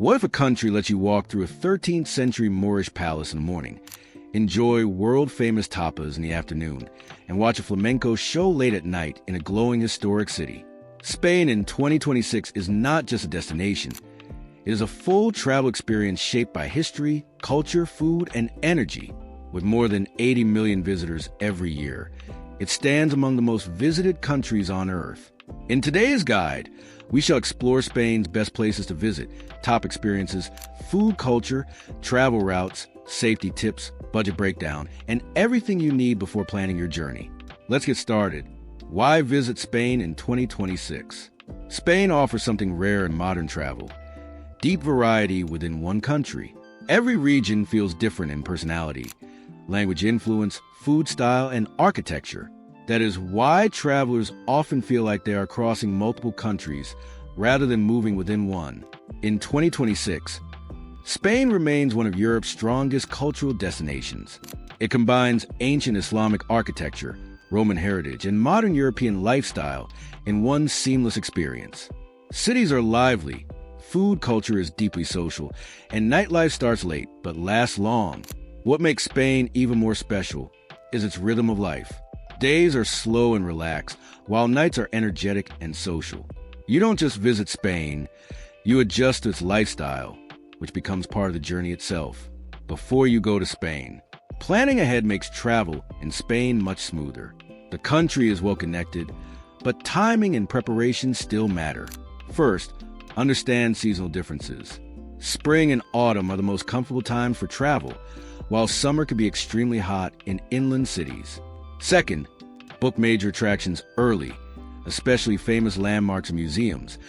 What if a country lets you walk through a 13th century Moorish palace in the morning, enjoy world-famous tapas in the afternoon, and watch a flamenco show late at night in a glowing historic city? Spain in 2026 is not just a destination. It is a full travel experience shaped by history, culture, food, and energy. With more than 80 million visitors every year, it stands among the most visited countries on Earth. In today's guide, we shall explore Spain's best places to visit, top experiences, food culture, travel routes, safety tips, budget breakdown, and everything you need before planning your journey. Let's get started. Why visit Spain in 2026? Spain offers something rare in modern travel: deep variety within one country. Every region feels different in personality, language influence, food style, and architecture. That is why travelers often feel like they are crossing multiple countries rather than moving within one. In 2026, Spain remains one of Europe's strongest cultural destinations. It combines ancient Islamic architecture, Roman heritage, and modern European lifestyle in one seamless experience. Cities are lively, food culture is deeply social, and nightlife starts late but lasts long. What makes Spain even more special is its rhythm of life. Days are slow and relaxed, while nights are energetic and social. You don't just visit Spain, you adjust to its lifestyle, which becomes part of the journey itself. Before you go to Spain, planning ahead makes travel in Spain much smoother. The country is well connected, but timing and preparation still matter. First, understand seasonal differences. Spring and autumn are the most comfortable times for travel, while summer can be extremely hot in inland cities. Second, book major attractions early, especially famous landmarks and museums,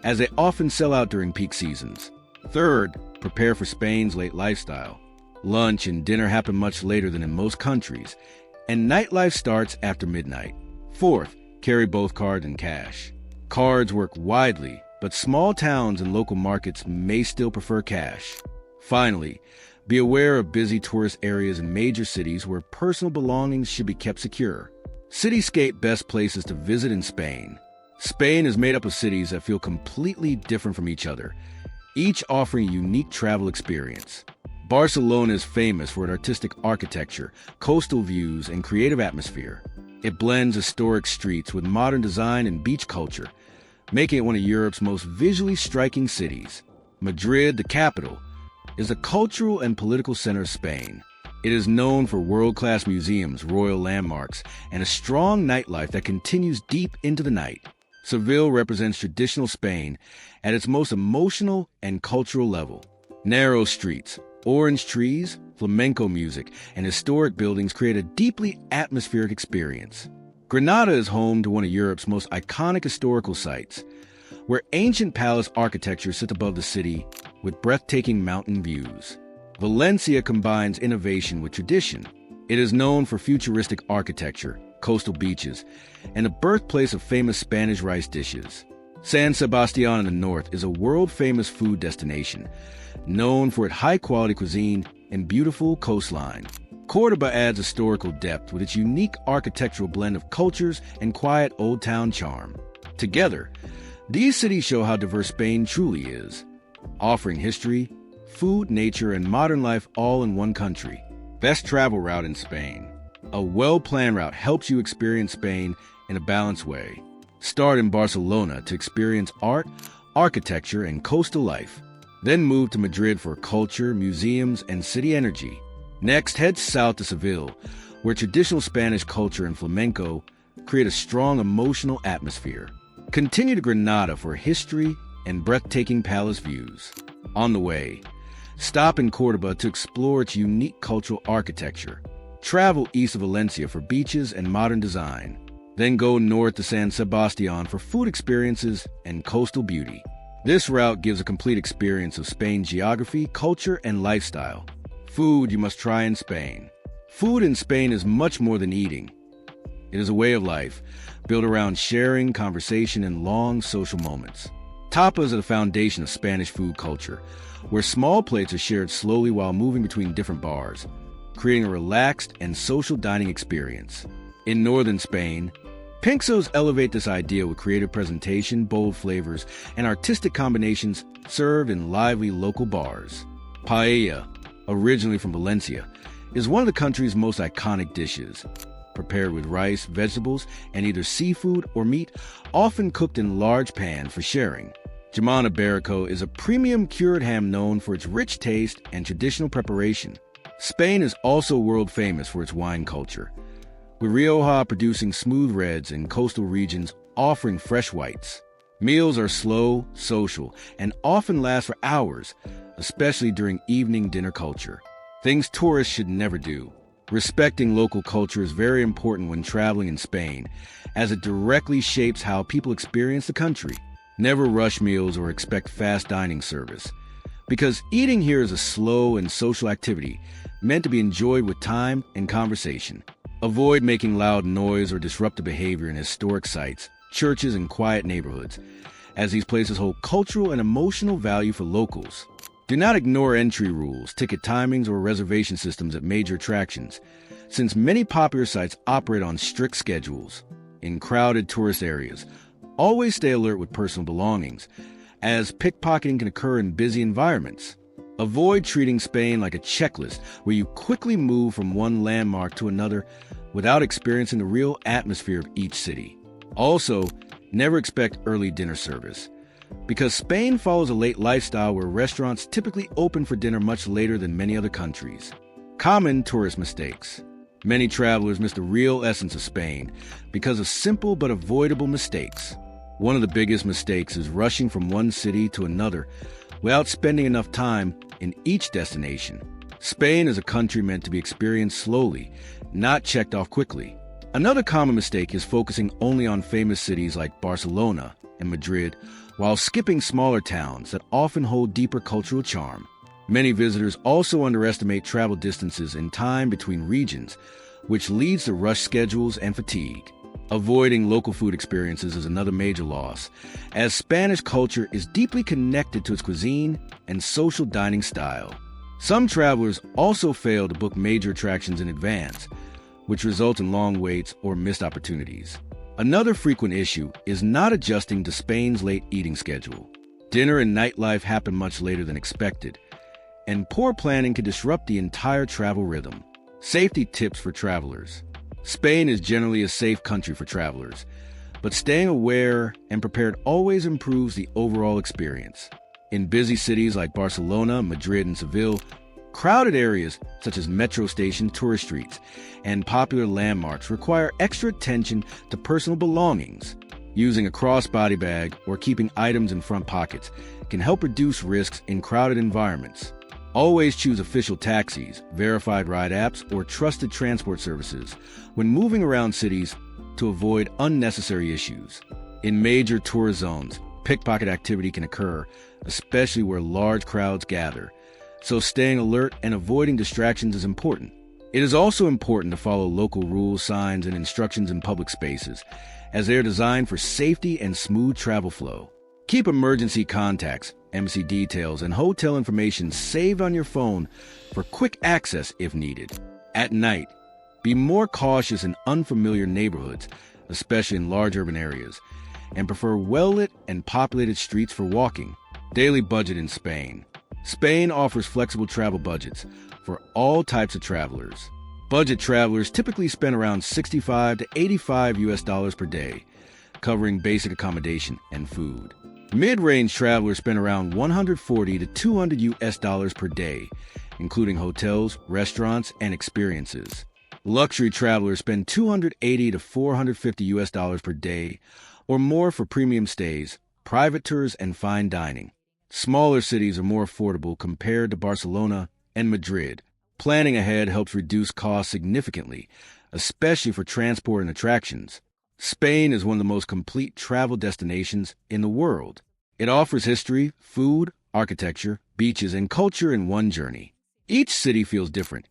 as they often sell out during peak seasons. Third, prepare for Spain's late lifestyle. Lunch and dinner happen much later than in most countries, and nightlife starts after midnight. Fourth, carry both cards and cash. Cards work widely, but small towns and local markets may still prefer cash. Finally, be aware of busy tourist areas in major cities where personal belongings should be kept secure. Cityscape best places to visit in Spain. Spain is made up of cities that feel completely different from each other, each offering a unique travel experience. Barcelona is famous for its artistic architecture, coastal views, and creative atmosphere. It blends historic streets with modern design and beach culture, making it one of Europe's most visually striking cities. Madrid, the capital, is a cultural and political center of Spain. It is known for world-class museums, royal landmarks, and a strong nightlife that continues deep into the night. Seville represents traditional Spain at its most emotional and cultural level. Narrow streets, orange trees, flamenco music, and historic buildings create a deeply atmospheric experience. Granada is home to one of Europe's most iconic historical sites, where ancient palace architecture sits above the city with breathtaking mountain views. Valencia combines innovation with tradition. It is known for futuristic architecture, coastal beaches, and the birthplace of famous Spanish rice dishes. San Sebastián in the north is a world-famous food destination, known for its high-quality cuisine and beautiful coastline. Córdoba adds historical depth with its unique architectural blend of cultures and quiet old-town charm. Together, these cities show how diverse Spain truly is, offering history, food, nature, and modern life all in one country. Best travel route in Spain. A well-planned route helps you experience Spain in a balanced way. Start in Barcelona to experience art, architecture, and coastal life. Then move to Madrid for culture, museums, and city energy. Next, head south to Seville, where traditional Spanish culture and flamenco create a strong emotional atmosphere. Continue to Granada for history and breathtaking palace views. On the way, stop in Córdoba to explore its unique cultural architecture. Travel east of Valencia for beaches and modern design. Then go north to San Sebastián for food experiences and coastal beauty. This route gives a complete experience of Spain's geography, culture, and lifestyle. Food you must try in Spain. Food in Spain is much more than eating. It is a way of life, built around sharing, conversation, and long social moments. Tapas are the foundation of Spanish food culture, where small plates are shared slowly while moving between different bars, creating a relaxed and social dining experience. In northern Spain, Pinxos elevate this idea with creative presentation, bold flavors, and artistic combinations served in lively local bars. Paella, originally from Valencia, is one of the country's most iconic dishes. Prepared with rice, vegetables, and either seafood or meat, often cooked in large pan for sharing. Jamón Ibérico is a premium cured ham known for its rich taste and traditional preparation. Spain is also world famous for its wine culture, with Rioja producing smooth reds and coastal regions offering fresh whites. Meals are slow, social, and often last for hours, especially during evening dinner culture. Things tourists should never do. Respecting local culture is very important when traveling in Spain, as it directly shapes how people experience the country. Never rush meals or expect fast dining service, because eating here is a slow and social activity meant to be enjoyed with time and conversation. Avoid making loud noise or disruptive behavior in historic sites, churches, and quiet neighborhoods, as these places hold cultural and emotional value for locals. Do not ignore entry rules, ticket timings, or reservation systems at major attractions, since many popular sites operate on strict schedules. In crowded tourist areas, always stay alert with personal belongings, as pickpocketing can occur in busy environments. Avoid treating Spain like a checklist where you quickly move from one landmark to another without experiencing the real atmosphere of each city. Also, never expect early dinner service, because Spain follows a late lifestyle where restaurants typically open for dinner much later than many other countries. Common tourist mistakes. Many travelers miss the real essence of Spain because of simple but avoidable mistakes. One of the biggest mistakes is rushing from one city to another without spending enough time in each destination. Spain is a country meant to be experienced slowly, not checked off quickly. Another common mistake is focusing only on famous cities like Barcelona and Madrid, while skipping smaller towns that often hold deeper cultural charm. Many visitors also underestimate travel distances and time between regions, which leads to rush schedules and fatigue. Avoiding local food experiences is another major loss, as Spanish culture is deeply connected to its cuisine and social dining style. Some travelers also fail to book major attractions in advance, which results in long waits or missed opportunities. Another frequent issue is not adjusting to Spain's late eating schedule. Dinner and nightlife happen much later than expected, and poor planning can disrupt the entire travel rhythm. Safety tips for travelers. Spain is generally a safe country for travelers, but staying aware and prepared always improves the overall experience. In busy cities like Barcelona, Madrid, and Seville, crowded areas such as metro station, tourist streets, and popular landmarks require extra attention to personal belongings. Using a crossbody bag or keeping items in front pockets can help reduce risks in crowded environments. Always choose official taxis, verified ride apps, or trusted transport services when moving around cities to avoid unnecessary issues. In major tourist zones, pickpocket activity can occur, especially where large crowds gather, so staying alert and avoiding distractions is important. It is also important to follow local rules, signs, and instructions in public spaces, as they are designed for safety and smooth travel flow. Keep emergency contacts, embassy details, and hotel information saved on your phone for quick access if needed. At night, be more cautious in unfamiliar neighborhoods, especially in large urban areas, and prefer well-lit and populated streets for walking. Daily budget in Spain. Spain offers flexible travel budgets for all types of travelers. Budget travelers typically spend around $65 to $85 per day, covering basic accommodation and food. Mid-range travelers spend around $140 to $200 per day, including hotels, restaurants, and experiences. Luxury travelers spend $280 to $450 per day or more for premium stays, private tours, and fine dining. Smaller cities are more affordable compared to Barcelona and Madrid. Planning ahead helps reduce costs significantly, especially for transport and attractions. Spain is one of the most complete travel destinations in the world. It offers history, food, architecture, beaches, and culture in one journey. Each city feels different,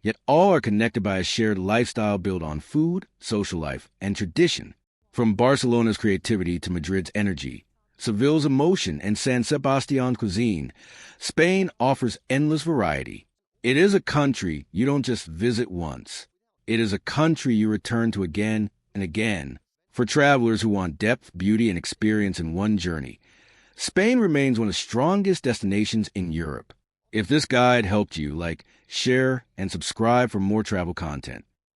yet all are connected by a shared lifestyle built on food, social life, and tradition. From Barcelona's creativity to Madrid's energy, Seville's emotion, and San Sebastian's cuisine, Spain offers endless variety. It is a country you don't just visit once. It is a country you return to again and again for travelers who want depth, beauty, and experience in one journey. Spain remains one of the strongest destinations in Europe. If this guide helped you, share, and subscribe for more travel content.